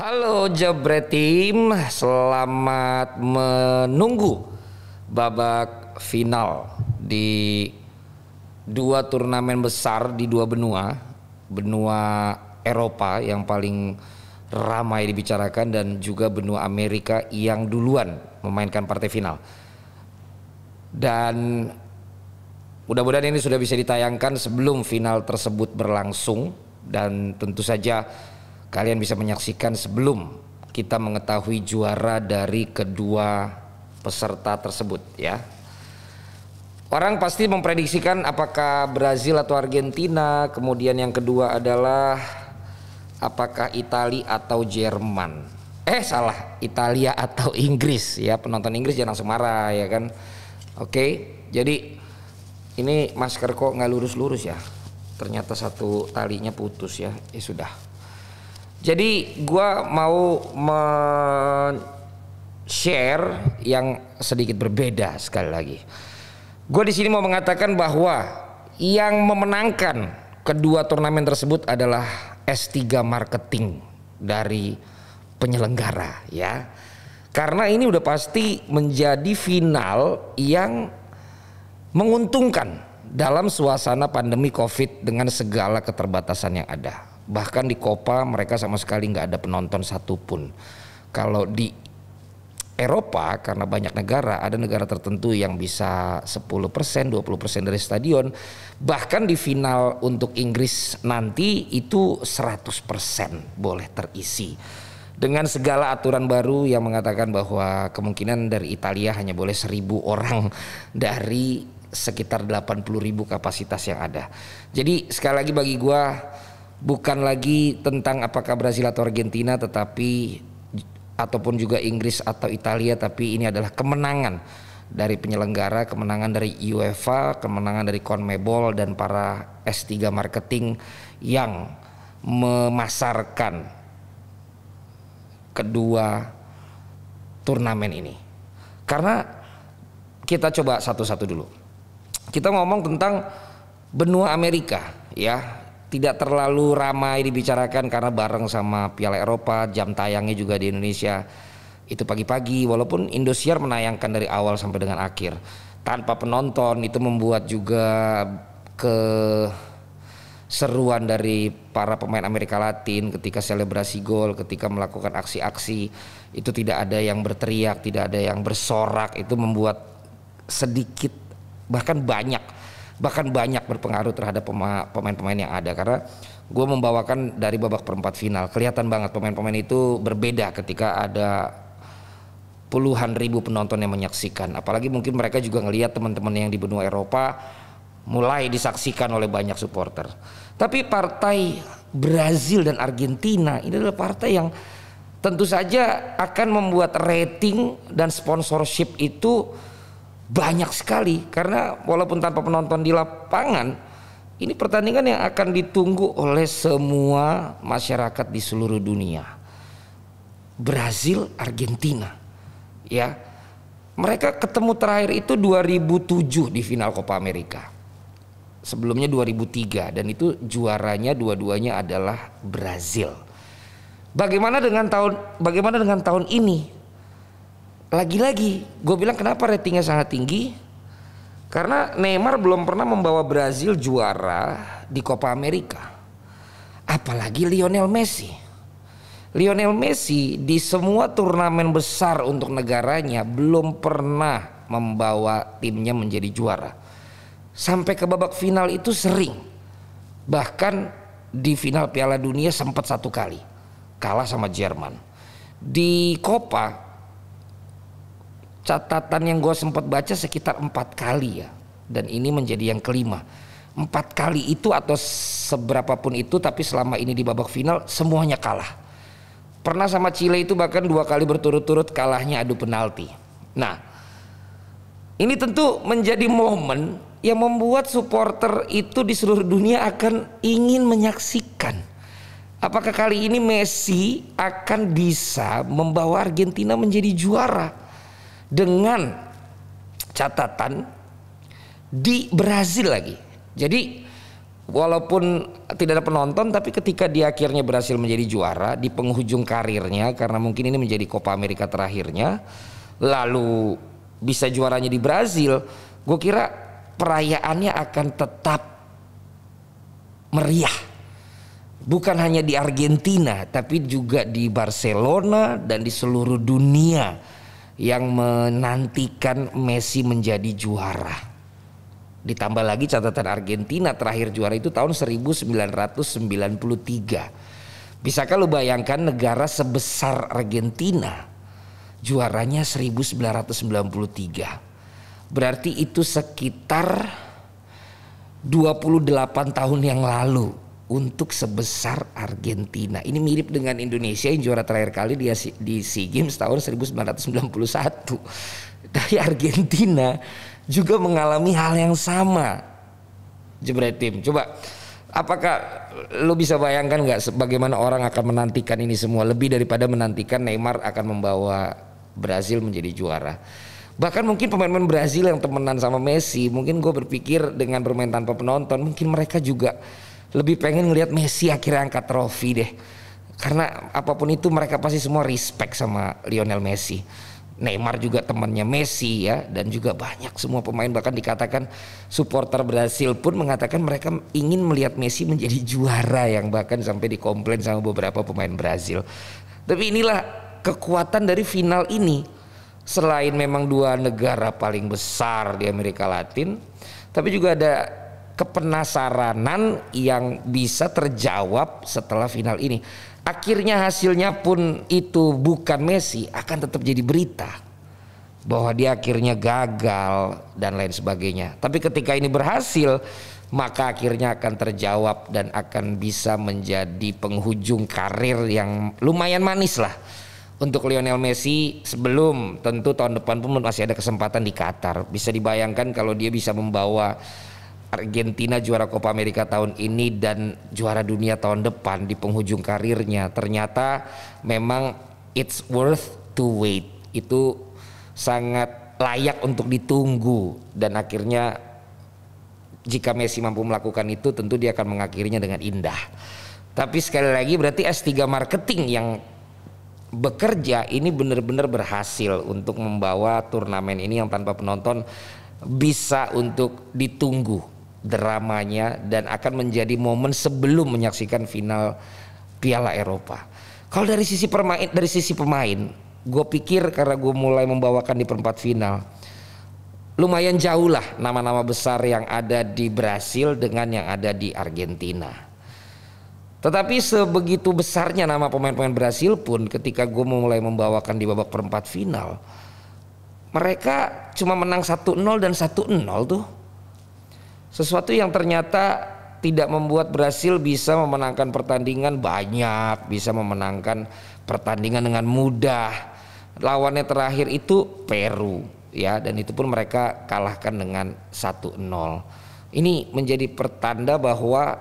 Halo Jebret Team, selamat menunggu babak final di dua turnamen besar di dua benua Eropa yang paling ramai dibicarakan dan juga benua Amerika yang duluan memainkan partai final. Dan mudah-mudahan ini sudah bisa ditayangkan sebelum final tersebut berlangsung, dan tentu saja kalian bisa menyaksikan sebelum kita mengetahui juara dari kedua peserta tersebut ya. Orang pasti memprediksikan apakah Brazil atau Argentina, kemudian yang kedua adalah apakah Italia atau Jerman. Salah, Italia atau Inggris ya. Penonton Inggris jangan langsung marah ya kan. Oke, jadi ini masker kok nggak lurus-lurus ya. Ternyata satu talinya putus ya. Sudah. Jadi gua mau share yang sedikit berbeda sekali lagi. Gua di sini mau mengatakan bahwa yang memenangkan kedua turnamen tersebut adalah S3 marketing dari penyelenggara ya. Karena ini udah pasti menjadi final yang menguntungkan dalam suasana pandemi Covid dengan segala keterbatasan yang ada. Bahkan di Copa mereka sama sekali nggak ada penonton satupun. Kalau di Eropa karena banyak negara, ada negara tertentu yang bisa 10%, 20% dari stadion. Bahkan di final untuk Inggris nanti itu 100% boleh terisi. Dengan segala aturan baru yang mengatakan bahwa kemungkinan dari Italia hanya boleh 1.000 orang dari sekitar 80.000 kapasitas yang ada. Jadi sekali lagi bagi gua bukan lagi tentang apakah Brazil atau Argentina, tetapi ataupun juga Inggris atau Italia, tapi ini adalah kemenangan dari penyelenggara, kemenangan dari UEFA, kemenangan dari CONMEBOL dan para S3 marketing yang memasarkan kedua turnamen ini. Karena kita coba satu-satu dulu. Kita ngomong tentang benua Amerika ya. Tidak terlalu ramai dibicarakan karena bareng sama Piala Eropa, jam tayangnya juga di Indonesia itu pagi-pagi, walaupun Indosiar menayangkan dari awal sampai dengan akhir tanpa penonton. Itu membuat juga keseruan dari para pemain Amerika Latin ketika selebrasi gol, ketika melakukan aksi-aksi itu tidak ada yang berteriak, tidak ada yang bersorak. Itu membuat sedikit bahkan banyak berpengaruh terhadap pemain-pemain yang ada. Karena gue membawakan dari babak perempat final, kelihatan banget pemain-pemain itu berbeda ketika ada puluhan ribu penonton yang menyaksikan. Apalagi mungkin mereka juga ngelihat teman-teman yang di benua Eropa mulai disaksikan oleh banyak supporter. Tapi partai Brazil dan Argentina ini adalah partai yang tentu saja akan membuat rating dan sponsorship itu banyak sekali, karena walaupun tanpa penonton di lapangan, ini pertandingan yang akan ditunggu oleh semua masyarakat di seluruh dunia. Brazil, Argentina ya, mereka ketemu terakhir itu 2007 di final Copa America. Sebelumnya 2003, dan itu juaranya dua-duanya adalah Brazil. Bagaimana dengan tahun ini? Lagi-lagi gue bilang kenapa ratingnya sangat tinggi, karena Neymar belum pernah membawa Brazil juara di Copa America. Apalagi Lionel Messi di semua turnamen besar untuk negaranya belum pernah membawa timnya menjadi juara. Sampai ke babak final itu sering, bahkan di final Piala Dunia sempat 1 kali kalah sama Jerman. Di Copa catatan yang gue sempat baca sekitar 4 kali ya, dan ini menjadi yang kelima. 4 kali itu atau seberapapun itu, tapi selama ini di babak final semuanya kalah. Pernah sama Chile itu bahkan 2 kali berturut-turut kalahnya adu penalti. Nah, ini tentu menjadi momen yang membuat supporter itu di seluruh dunia akan ingin menyaksikan apakah kali ini Messi akan bisa membawa Argentina menjadi juara. Dengan catatan di Brazil lagi. Jadi walaupun tidak ada penonton, tapi ketika dia akhirnya berhasil menjadi juara di penghujung karirnya, karena mungkin ini menjadi Copa America terakhirnya, lalu bisa juaranya di Brazil, gue kira perayaannya akan tetap meriah. Bukan hanya di Argentina, tapi juga di Barcelona dan di seluruh dunia yang menantikan Messi menjadi juara. Ditambah lagi catatan Argentina terakhir juara itu tahun 1993. Bisakah lu bayangkan negara sebesar Argentina juaranya 1993? Berarti itu sekitar 28 tahun yang lalu untuk sebesar Argentina. Ini mirip dengan Indonesia yang juara terakhir kali di SEA Games tahun 1991. Dari Argentina juga mengalami hal yang sama. Jebret Tim, coba apakah lo bisa bayangkan nggak bagaimana orang akan menantikan ini semua lebih daripada menantikan Neymar akan membawa Brazil menjadi juara. Bahkan mungkin pemain-pemain Brazil yang temenan sama Messi, mungkin gue berpikir dengan bermain tanpa penonton, mungkin mereka juga lebih pengen ngelihat Messi akhirnya angkat trofi deh. Karena apapun itu mereka pasti semua respect sama Lionel Messi. Neymar juga temannya Messi ya, dan juga banyak semua pemain, bahkan dikatakan supporter Brasil pun mengatakan mereka ingin melihat Messi menjadi juara, yang bahkan sampai dikomplain sama beberapa pemain Brasil. Tapi inilah kekuatan dari final ini. Selain memang dua negara paling besar di Amerika Latin, tapi juga ada kepenasaranan yang bisa terjawab setelah final ini. Akhirnya hasilnya pun itu bukan Messi, akan tetap jadi berita bahwa dia akhirnya gagal dan lain sebagainya. Tapi ketika ini berhasil, maka akhirnya akan terjawab dan akan bisa menjadi penghujung karir yang lumayan manis lah untuk Lionel Messi, sebelum tentu tahun depan pun masih ada kesempatan di Qatar. Bisa dibayangkan kalau dia bisa membawa Argentina juara Copa America tahun ini dan juara dunia tahun depan di penghujung karirnya. Ternyata memang it's worth to wait. Itu sangat layak untuk ditunggu, dan akhirnya jika Messi mampu melakukan itu, tentu dia akan mengakhirinya dengan indah. Tapi sekali lagi berarti S3 Marketing yang bekerja ini benar-benar berhasil untuk membawa turnamen ini yang tanpa penonton bisa untuk ditunggu dramanya, dan akan menjadi momen sebelum menyaksikan final Piala Eropa. Kalau dari sisi pemain, gue pikir karena gue mulai membawakan di perempat final, lumayan jauh lah nama-nama besar yang ada di Brasil dengan yang ada di Argentina. Tetapi sebegitu besarnya nama pemain-pemain Brasil pun, ketika gue mulai membawakan di babak perempat final, mereka cuma menang 1-0 dan 1-0 tuh. Sesuatu yang ternyata tidak membuat Brasil bisa memenangkan pertandingan banyak, bisa memenangkan pertandingan dengan mudah. Lawannya terakhir itu Peru ya, dan itu pun mereka kalahkan dengan 1-0. Ini menjadi pertanda bahwa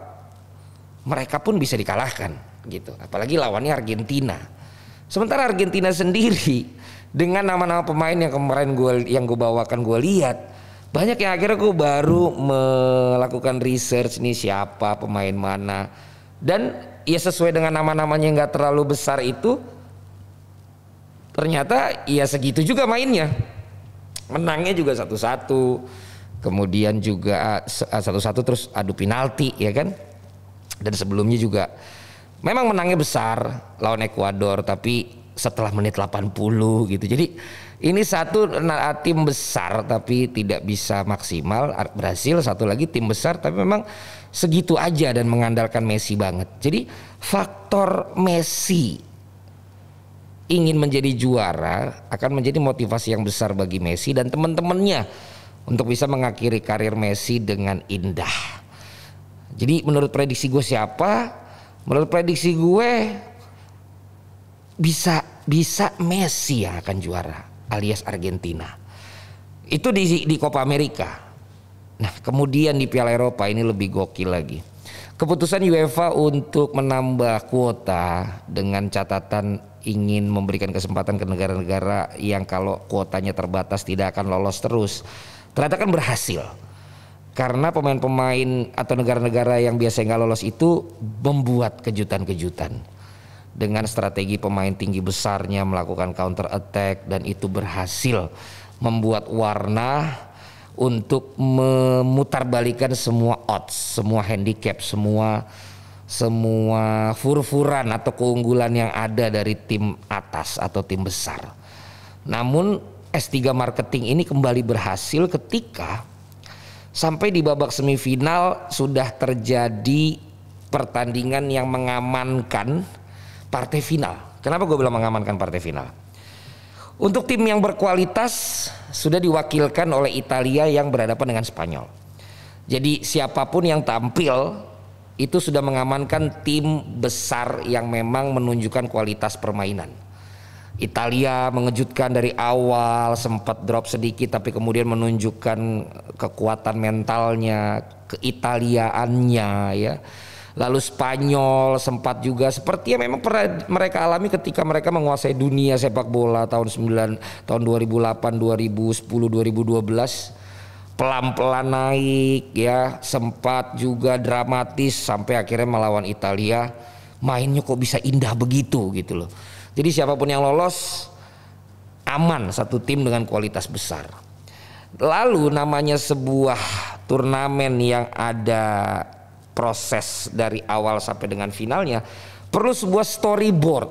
mereka pun bisa dikalahkan gitu. Apalagi lawannya Argentina. Sementara Argentina sendiri dengan nama-nama pemain yang kemarin gue bawakan, gue lihat banyak yang akhirnya gue baru melakukan research nih siapa pemain mana, dan ya sesuai dengan nama-namanya yang gak terlalu besar itu, ternyata ya segitu juga mainnya. Menangnya juga 1-1, kemudian juga 1-1 terus adu penalti ya kan. Dan sebelumnya juga memang menangnya besar lawan Ekuador, tapi setelah menit 80 gitu. Jadi ini satu tim besar tapi tidak bisa maksimal. Brasil satu lagi tim besar tapi memang segitu aja dan mengandalkan Messi banget. Jadi faktor Messi ingin menjadi juara akan menjadi motivasi yang besar bagi Messi dan teman-temannya untuk bisa mengakhiri karir Messi dengan indah. Jadi menurut prediksi gue siapa? Menurut prediksi gue bisa Messi yang akan juara alias Argentina. Itu di Copa America. Nah kemudian di Piala Eropa ini lebih gokil lagi. Keputusan UEFA untuk menambah kuota dengan catatan ingin memberikan kesempatan ke negara-negara yang kalau kuotanya terbatas tidak akan lolos terus, ternyata kan berhasil. Karena pemain-pemain atau negara-negara yang biasanya nggak lolos itu membuat kejutan-kejutan dengan strategi pemain tinggi besarnya melakukan counter attack, dan itu berhasil membuat warna untuk memutarbalikan semua odds, semua handicap, semua fur-furan atau keunggulan yang ada dari tim atas atau tim besar. Namun S3 Marketing ini kembali berhasil ketika sampai di babak semifinal sudah terjadi pertandingan yang mengamankan partai final. Kenapa gue bilang mengamankan partai final? Untuk tim yang berkualitas sudah diwakilkan oleh Italia yang berhadapan dengan Spanyol. Jadi siapapun yang tampil itu sudah mengamankan tim besar yang memang menunjukkan kualitas permainan. Italia mengejutkan dari awal, sempat drop sedikit tapi kemudian menunjukkan kekuatan mentalnya, keitaliaannya ya. Lalu Spanyol sempat juga seperti yang memang pernah mereka alami ketika mereka menguasai dunia sepak bola tahun 2008, 2010, 2012. Pelan-pelan naik ya, sempat juga dramatis sampai akhirnya melawan Italia. Mainnya kok bisa indah begitu gitu loh. Jadi siapapun yang lolos aman, satu tim dengan kualitas besar. Lalu namanya sebuah turnamen yang ada proses dari awal sampai dengan finalnya perlu sebuah storyboard,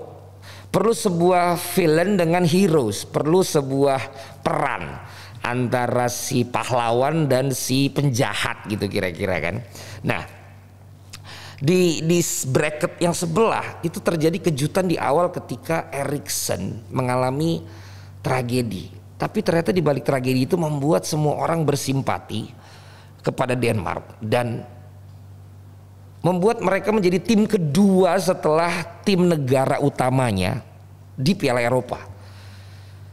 perlu sebuah villain dengan heroes, perlu sebuah peran antara si pahlawan dan si penjahat gitu kira-kira kan. Nah, di bracket yang sebelah itu terjadi kejutan di awal ketika Eriksen mengalami tragedi. Tapi ternyata di balik tragedi itu membuat semua orang bersimpati kepada Denmark dan membuat mereka menjadi tim kedua setelah tim negara utamanya di Piala Eropa.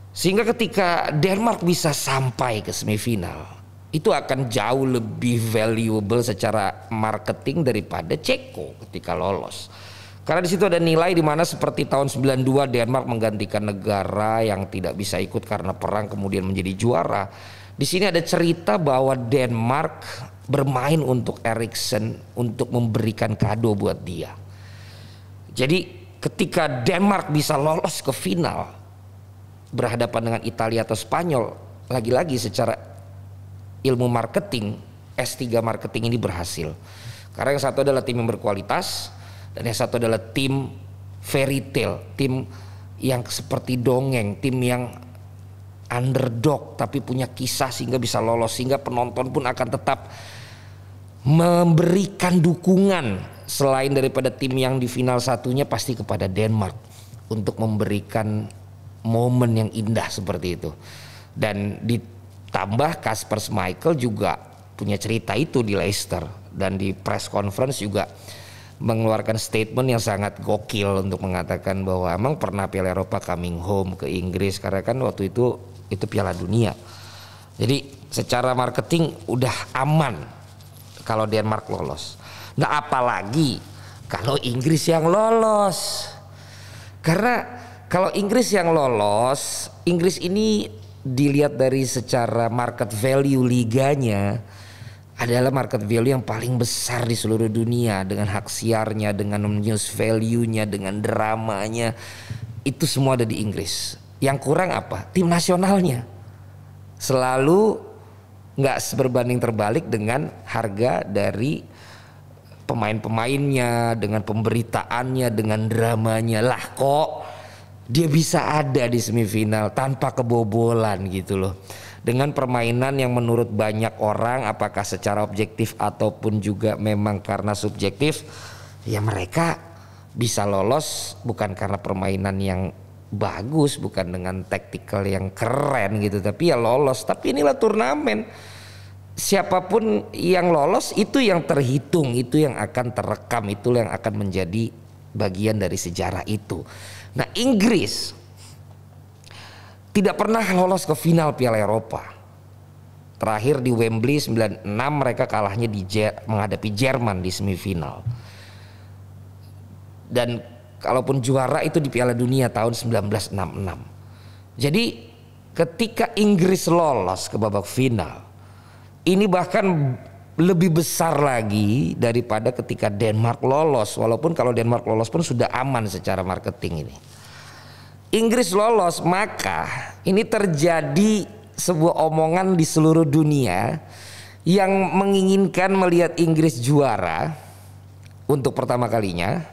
Sehingga ketika Denmark bisa sampai ke semifinal, itu akan jauh lebih valuable secara marketing daripada Ceko ketika lolos. Karena di situ ada nilai di mana seperti tahun 92 Denmark menggantikan negara yang tidak bisa ikut karena perang kemudian menjadi juara. Di sini ada cerita bahwa Denmark bermain untuk Eriksen untuk memberikan kado buat dia. Jadi ketika Denmark bisa lolos ke final berhadapan dengan Italia atau Spanyol, lagi-lagi secara ilmu marketing S3 Marketing ini berhasil. Karena yang satu adalah tim yang berkualitas dan yang satu adalah tim fairy tale, tim yang seperti dongeng, tim yang underdog tapi punya kisah sehingga bisa lolos, sehingga penonton pun akan tetap memberikan dukungan selain daripada tim yang di final satunya pasti kepada Denmark untuk memberikan momen yang indah seperti itu. Dan ditambah Kasper Schmeichel juga punya cerita itu di Leicester dan di press conference juga mengeluarkan statement yang sangat gokil untuk mengatakan bahwa emang pernah Piala Eropa coming home ke Inggris karena kan waktu itu Piala Dunia. Jadi secara marketing udah aman kalau Denmark lolos. Nah apalagi kalau Inggris yang lolos. Karena kalau Inggris yang lolos, Inggris ini dilihat dari secara market value liganya adalah market value yang paling besar di seluruh dunia, dengan hak siarnya, dengan news value-nya, dengan dramanya, itu semua ada di Inggris. Yang kurang apa? Tim nasionalnya selalu nggak berbanding terbalik dengan harga dari pemain-pemainnya, dengan pemberitaannya, dengan dramanya. Lah kok dia bisa ada di semifinal tanpa kebobolan gitu loh. Dengan permainan yang menurut banyak orang, apakah secara objektif ataupun juga memang karena subjektif, ya mereka bisa lolos bukan karena permainan yang bagus, bukan dengan taktikal yang keren gitu, tapi ya lolos. Tapi inilah turnamen, siapapun yang lolos itu yang terhitung, itu yang akan terekam, itu yang akan menjadi bagian dari sejarah itu. Nah Inggris tidak pernah lolos ke final Piala Eropa. Terakhir di Wembley 96 mereka kalahnya menghadapi Jerman di semifinal. Dan kalaupun juara itu di Piala Dunia tahun 1966. Jadi ketika Inggris lolos ke babak final, ini bahkan lebih besar lagi daripada ketika Denmark lolos. Walaupun kalau Denmark lolos pun sudah aman secara marketing ini. Inggris lolos, maka ini terjadi sebuah omongan di seluruh dunia yang menginginkan melihat Inggris juara untuk pertama kalinya.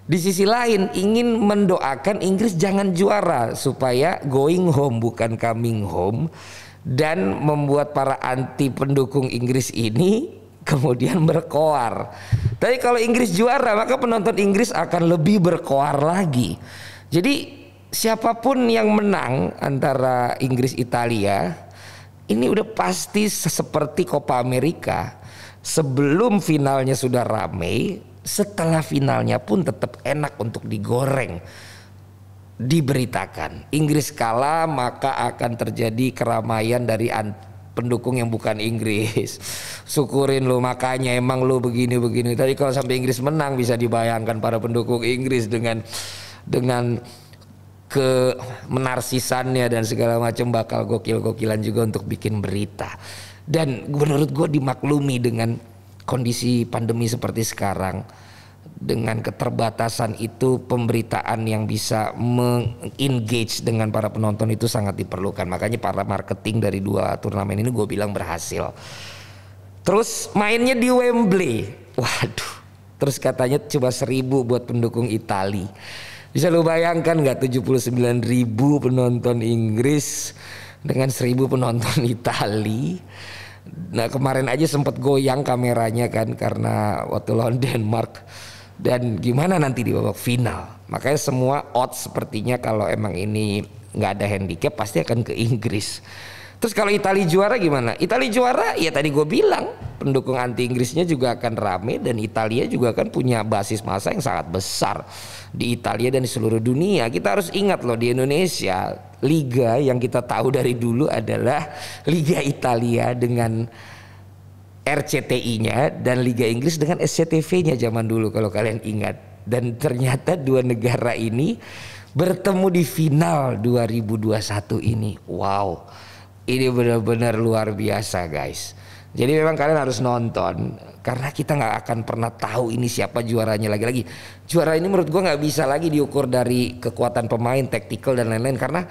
Di sisi lain ingin mendoakan Inggris jangan juara supaya going home bukan coming home, dan membuat para anti pendukung Inggris ini kemudian berkoar. Tapi kalau Inggris juara maka penonton Inggris akan lebih berkoar lagi. Jadi siapapun yang menang antara Inggris Italia ini udah pasti seperti Copa America. Sebelum finalnya sudah ramai, setelah finalnya pun tetap enak untuk digoreng. Diberitakan Inggris kalah maka akan terjadi keramaian dari pendukung yang bukan Inggris. Syukurin lo, makanya emang lo begini-begini. Tapi kalau sampai Inggris menang bisa dibayangkan para pendukung Inggris dengan ke menarsisannya dan segala macam bakal gokil-gokilan juga untuk bikin berita. Dan menurut gue dimaklumi dengan kondisi pandemi seperti sekarang, dengan keterbatasan itu pemberitaan yang bisa meng-engage dengan para penonton itu sangat diperlukan. Makanya para marketing dari dua turnamen ini gue bilang berhasil. Terus mainnya di Wembley, waduh, terus katanya cuma 1.000 buat pendukung Itali. Bisa lu bayangkan gak 79.000 penonton Inggris dengan 1.000 penonton Itali. Nah kemarin aja sempat goyang kameranya kan karena waktu lawan Denmark. Dan gimana nanti di babak final. Makanya semua odds sepertinya kalau emang ini gak ada handicap pasti akan ke Inggris. Terus kalau Italia juara gimana? Italia juara ya tadi gue bilang pendukung anti Inggrisnya juga akan rame, dan Italia juga kan punya basis massa yang sangat besar di Italia dan di seluruh dunia. Kita harus ingat loh, di Indonesia liga yang kita tahu dari dulu adalah Liga Italia dengan RCTI-nya dan Liga Inggris dengan SCTV-nya zaman dulu kalau kalian ingat. Dan ternyata dua negara ini bertemu di final 2021 ini. Wow. Ini benar-benar luar biasa guys. Jadi memang kalian harus nonton karena kita nggak akan pernah tahu ini siapa juaranya. Lagi-lagi juara ini menurut gua nggak bisa lagi diukur dari kekuatan pemain, taktikal dan lain-lain, karena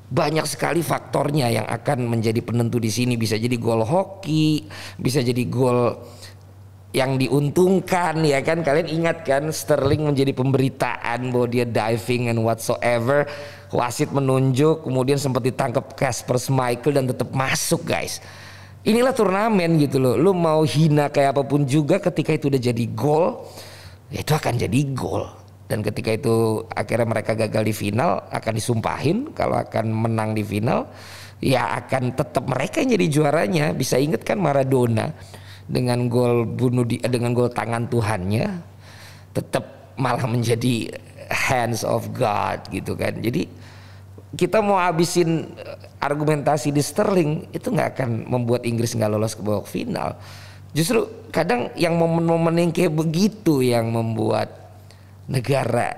banyak sekali faktornya yang akan menjadi penentu di sini. Bisa jadi gol hoki, bisa jadi gol yang diuntungkan, ya kan. Kalian ingat kan Sterling menjadi pemberitaan bahwa dia diving and whatsoever, wasit menunjuk, kemudian sempat ditangkap Kasper Schmeichel dan tetap masuk guys. Inilah turnamen gitu loh. Lu mau hina kayak apapun juga ketika itu udah jadi gol, ya itu akan jadi gol. Dan ketika itu akhirnya mereka gagal di final, akan disumpahin. Kalau akan menang di final, ya akan tetap mereka yang jadi juaranya. Bisa ingat kan Maradona dengan gol dengan gol tangan Tuhannya, tetap malah menjadi hands of God gitu kan. Jadi kita mau habisin argumentasi di Sterling itu nggak akan membuat Inggris nggak lolos ke babak final. Justru kadang yang momen-momen yang kayak begitu yang membuat negara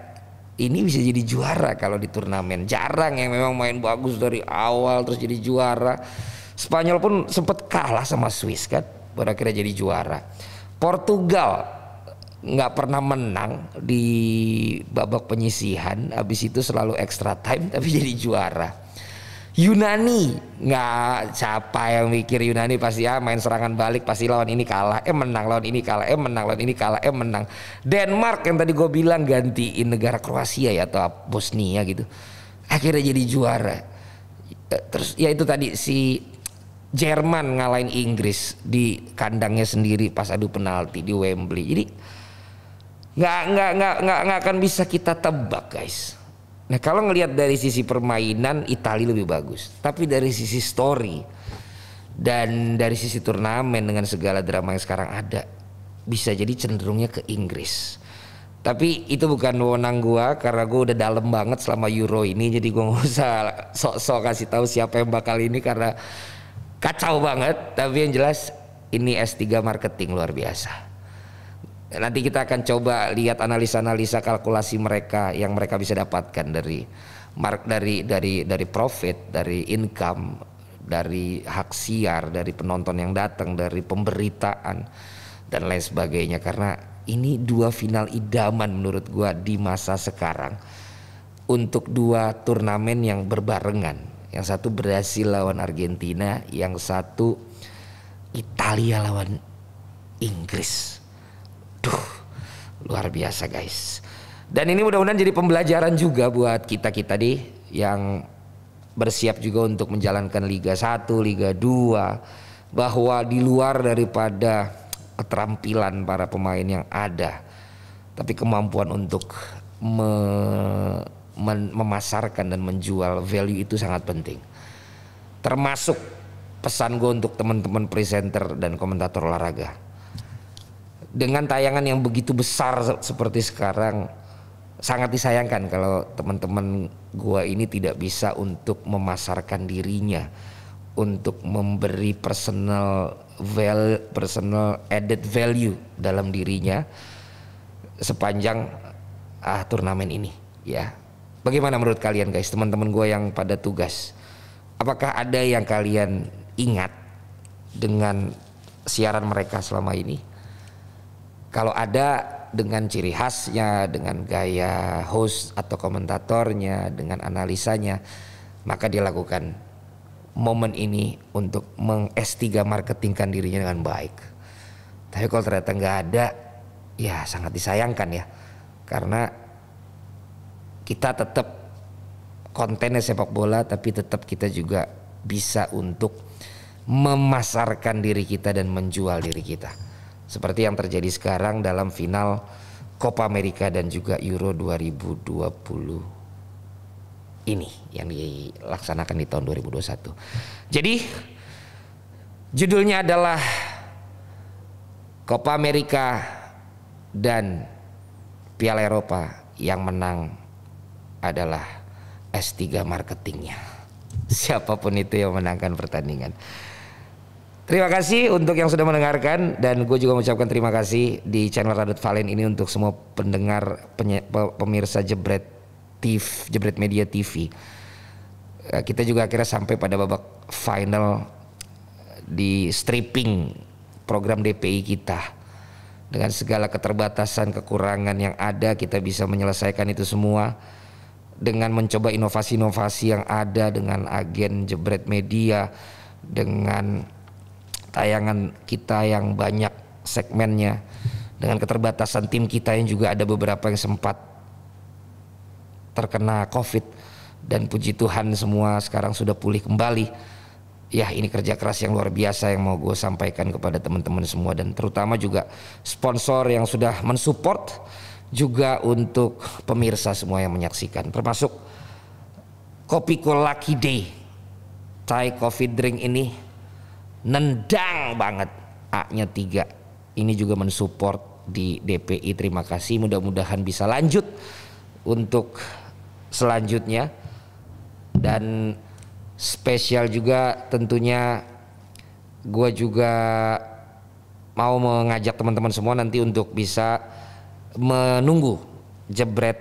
ini bisa jadi juara kalau di turnamen. Jarang yang memang main bagus dari awal terus jadi juara. Spanyol pun sempat kalah sama Swiss kan, baru akhirnya jadi juara. Portugal nggak pernah menang di babak penyisihan, habis itu selalu extra time tapi jadi juara. Yunani, nggak, siapa yang mikir Yunani pasti main serangan balik, pasti lawan ini kalah, menang, lawan ini kalah, menang, lawan ini kalah, menang. Denmark yang tadi gue bilang gantiin negara Kroasia ya atau Bosnia gitu, akhirnya jadi juara. Terus ya itu tadi si Jerman ngalahin Inggris di kandangnya sendiri pas adu penalti di Wembley. Jadi nggak akan bisa kita tebak guys. Nah kalau ngelihat dari sisi permainan Italia lebih bagus, tapi dari sisi story dan dari sisi turnamen dengan segala drama yang sekarang ada, bisa jadi cenderungnya ke Inggris. Tapi itu bukan wewenang gua karena gua udah dalam banget selama Euro ini, jadi gua nggak usah sok-sok kasih tahu siapa yang bakal ini karena kacau banget. Tapi yang jelas ini S3 marketing luar biasa. Nanti kita akan coba lihat analisa-analisa kalkulasi mereka yang mereka bisa dapatkan dari profit, dari income, dari hak siar, dari penonton yang datang, dari pemberitaan dan lain sebagainya. Karena ini dua final idaman menurut gua di masa sekarang untuk dua turnamen yang berbarengan. Yang satu Brasil lawan Argentina, yang satu Italia lawan Inggris. Duh, luar biasa guys. Dan ini mudah-mudahan jadi pembelajaran juga buat kita-kita nih yang bersiap juga untuk menjalankan Liga 1, Liga 2, bahwa di luar daripada keterampilan para pemain yang ada, tapi kemampuan untuk memasarkan dan menjual value itu sangat penting. Termasuk pesan gue untuk teman-teman presenter dan komentator olahraga. Dengan tayangan yang begitu besar seperti sekarang, sangat disayangkan kalau teman-teman gua ini tidak bisa untuk memasarkan dirinya, untuk memberi personal added value dalam dirinya sepanjang turnamen ini ya. Bagaimana menurut kalian guys, teman-teman gua yang pada tugas? Apakah ada yang kalian ingat dengan siaran mereka selama ini? Kalau ada, dengan ciri khasnya, dengan gaya host atau komentatornya, dengan analisanya, maka dia lakukan momen ini untuk meng-S3 marketingkan dirinya dengan baik. Tapi kalau ternyata nggak ada, ya sangat disayangkan ya, karena kita tetap kontennya sepak bola, tapi tetap kita juga bisa untuk memasarkan diri kita dan menjual diri kita. Seperti yang terjadi sekarang dalam final Copa America dan juga Euro 2020 ini yang dilaksanakan di tahun 2021. Jadi judulnya adalah Copa America dan Piala Eropa, yang menang adalah S3 marketingnya. Siapapun itu yang menangkan pertandingan. Terima kasih untuk yang sudah mendengarkan, dan gue juga mengucapkan terima kasih di channel Radut Valen ini untuk semua pendengar pemirsa Jebret Media TV. Kita juga akhirnya sampai pada babak final di stripping program DPI kita. Dengan segala keterbatasan, kekurangan yang ada, kita bisa menyelesaikan itu semua dengan mencoba inovasi-inovasi yang ada, dengan agen Jebret Media, dengan tayangan kita yang banyak segmennya, dengan keterbatasan tim kita yang juga ada beberapa yang sempat terkena COVID, dan puji Tuhan semua sekarang sudah pulih kembali. Ya, ini kerja keras yang luar biasa yang mau gue sampaikan kepada teman-teman semua, dan terutama juga sponsor yang sudah mensupport, juga untuk pemirsa semua yang menyaksikan, termasuk Kopiko Lucky Day Thai Coffee Drink ini nendang banget, A-nya 3. Ini juga mensupport di DPI. Terima kasih, mudah-mudahan bisa lanjut untuk selanjutnya. Dan spesial juga tentunya gue juga mau mengajak teman-teman semua nanti untuk bisa menunggu Jebret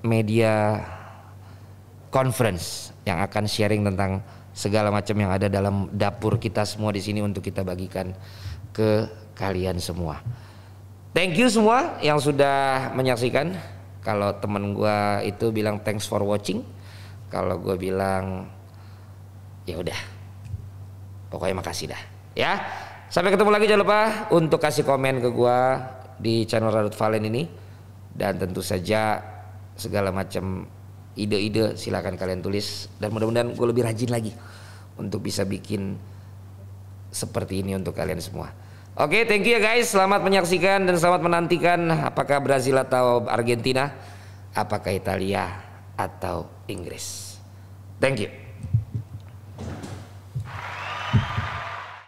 Media Conference yang akan sharing tentang segala macam yang ada dalam dapur kita semua di sini untuk kita bagikan ke kalian semua. Thank you semua yang sudah menyaksikan. Kalau teman gue itu bilang thanks for watching, kalau gue bilang ya udah, pokoknya makasih dah ya. Sampai ketemu lagi, jangan lupa untuk kasih komen ke gue di channel Radut Valen ini, dan tentu saja segala macam ide-ide silakan kalian tulis, dan mudah-mudahan gue lebih rajin lagi untuk bisa bikin seperti ini untuk kalian semua. Oke, thank you ya guys, selamat menyaksikan dan selamat menantikan apakah Brazil atau Argentina, apakah Italia atau Inggris. Thank you.